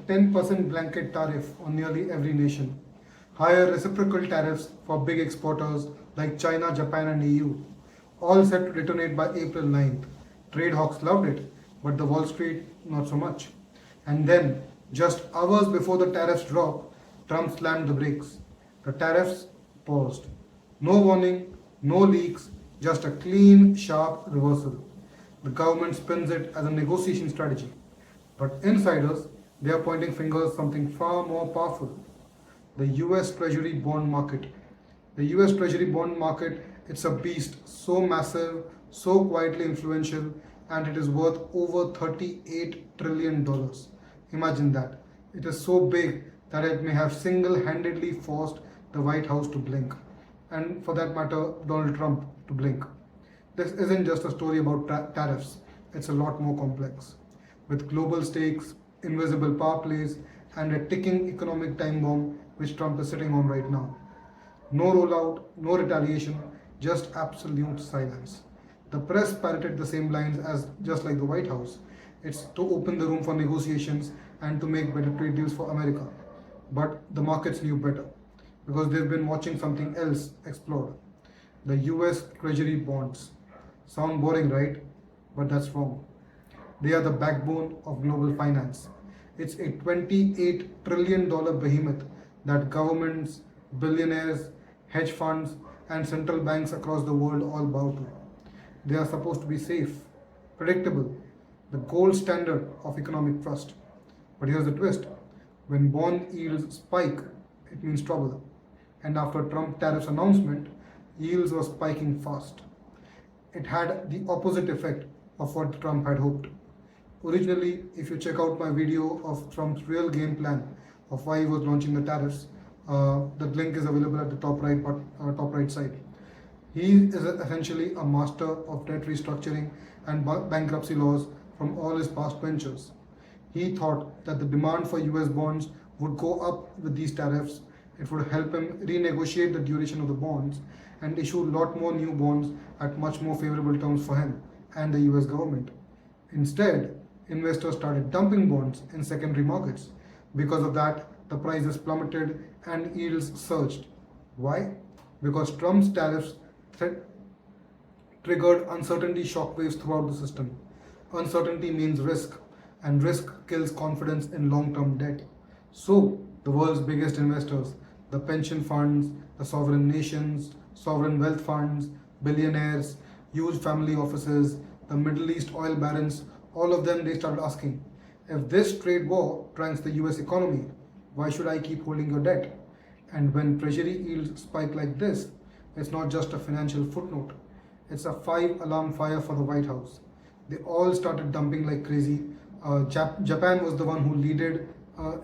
10% blanket tariff on nearly every nation, higher reciprocal tariffs for big exporters like China, Japan, and EU, all set to detonate by April 9th. Trade hawks loved it, but the Wall Street not so much. And then, just hours before the tariffs drop, Trump slammed the brakes. The tariffs paused. No warning, no leaks, just a clean, sharp reversal. The government spins it as a negotiation strategy. But insiders, they are pointing fingers something far more powerful. The US Treasury bond market. The US Treasury bond market, it's a beast so massive, so quietly influential, and it is worth over $38 trillion. Imagine that. It is so big that it may have single handedly forced the White House to blink, and for that matter, Donald Trump to blink. This isn't just a story about tariffs, it's a lot more complex. With global stakes, invisible power plays, and a ticking economic time bomb which Trump is sitting on right now. No rollout, no retaliation, just absolute silence. The press parroted the same lines as just like the White House. It's to open the room for negotiations and to make better trade deals for America. But the markets knew better because they've been watching something else explode. The US Treasury bonds. Sound boring, right? But that's wrong. They are the backbone of global finance. It's a $28 trillion behemoth that governments, billionaires, hedge funds, and central banks across the world all bow to. They are supposed to be safe, predictable, the gold standard of economic trust. But here's the twist. When bond yields spike, it means trouble. And after Trump tariffs announcement, yields were spiking fast. It had the opposite effect of what Trump had hoped. Originally, if you check out my video of Trump's real game plan of why he was launching the tariffs, the link is available at the top right side. He is essentially a master of debt restructuring and bankruptcy laws from all his past ventures. He thought that the demand for US bonds would go up with these tariffs. It would help him renegotiate the duration of the bonds and issue a lot more new bonds at much more favorable terms for him and the US government. Instead, investors started dumping bonds in secondary markets. Because of that, the prices plummeted and yields surged. Why? Because Trump's tariffs triggered uncertainty shockwaves throughout the system. Uncertainty means risk, and risk kills confidence in long term debt. So, the world's biggest investors, the pension funds, the sovereign nations, sovereign wealth funds, billionaires, huge family offices, the Middle East oil barons, all of them they started asking, if this trade war tanks the US economy, why should I keep holding your debt? And when treasury yields spike like this, it's not just a financial footnote. It's a 5-alarm fire for the White House. They all started dumping like crazy. Japan was the one who leaded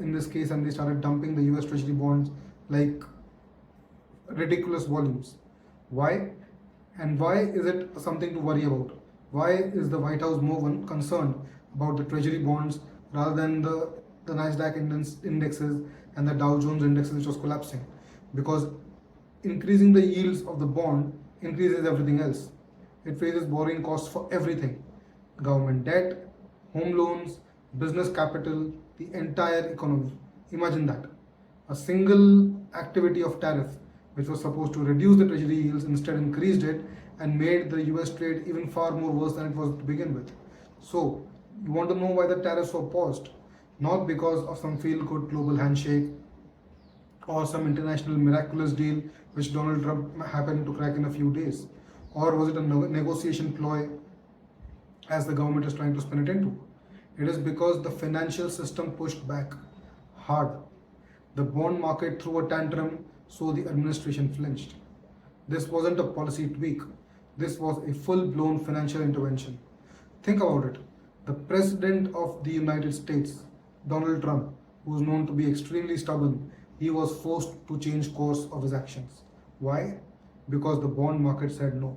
in this case, and they started dumping the US Treasury bonds like ridiculous volumes. Why? And why is it something to worry about? Why is the White House more concerned about the Treasury bonds rather than the Nasdaq indexes and the Dow Jones indexes which was collapsing? Because increasing the yields of the bond increases everything else. It raises borrowing costs for everything. Government debt, home loans, business capital, the entire economy. Imagine that. A single activity of tariff, which was supposed to reduce the treasury yields, instead increased it and made the US trade even far more worse than it was to begin with. So, you want to know why the tariffs were paused? Not because of some feel-good global handshake or some international miraculous deal which Donald Trump happened to crack in a few days. Or was it a negotiation ploy as the government is trying to spin it into? It is because the financial system pushed back hard. The bond market threw a tantrum, so the administration flinched. This wasn't a policy tweak. This was a full-blown financial intervention. Think about it. The President of the United States, Donald Trump, who is known to be extremely stubborn, he was forced to change course of his actions. Why? Because the bond market said no.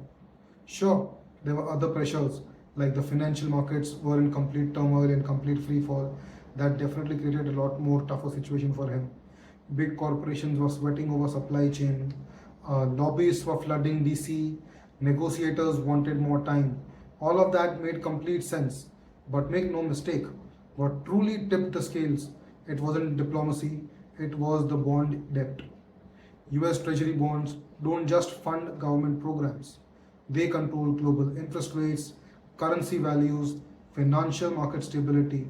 Sure, there were other pressures, like the financial markets were in complete turmoil and complete free fall. That definitely created a lot more tougher situation for him. Big corporations were sweating over supply chain, lobbyists were flooding DC, negotiators wanted more time. All of that made complete sense. But make no mistake, what truly tipped the scales It wasn't diplomacy, it was the bond debt. US Treasury bonds don't just fund government programs, they control global interest rates, currency values, financial market stability.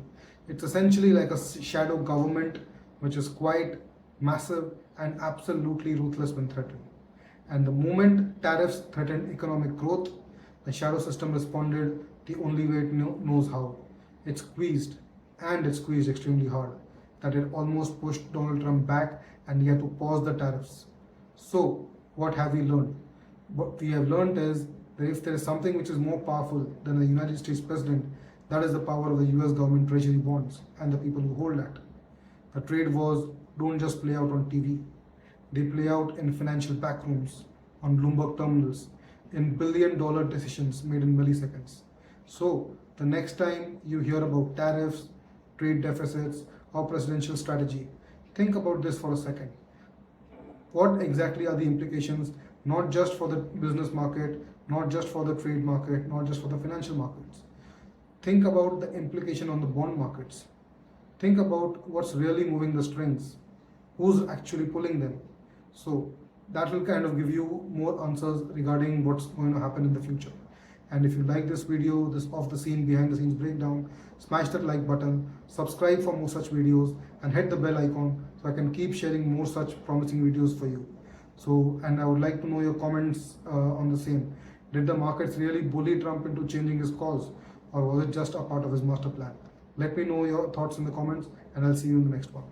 It's essentially like a shadow government which is quite massive and absolutely ruthless when threatened. And the moment tariffs threatened economic growth, the shadow system responded the only way it knows how. It squeezed, and it squeezed extremely hard, that it almost pushed Donald Trump back and he had to pause the tariffs. So, what have we learned? What we have learned is that if there is something which is more powerful than the United States president, that is the power of the US government treasury bonds and the people who hold that. The trade wars don't just play out on TV, they play out in financial backrooms, on Bloomberg terminals, in billion-dollar decisions made in milliseconds. So, the next time you hear about tariffs, trade deficits, or presidential strategy, think about this for a second. What exactly are the implications, not just for the business market, not just for the trade market, not just for the financial markets? Think about the implication on the bond markets. Think about what's really moving the strings, who's actually pulling them. So that will kind of give you more answers regarding what's going to happen in the future. And if you like this video, this off the scene, behind the scenes breakdown, smash that like button, subscribe for more such videos, and hit the bell icon so I can keep sharing more such promising videos for you. So, and I would like to know your comments on the same. Did the markets really bully Trump into changing his course, or was it just a part of his master plan? Let me know your thoughts in the comments, and I'll see you in the next one.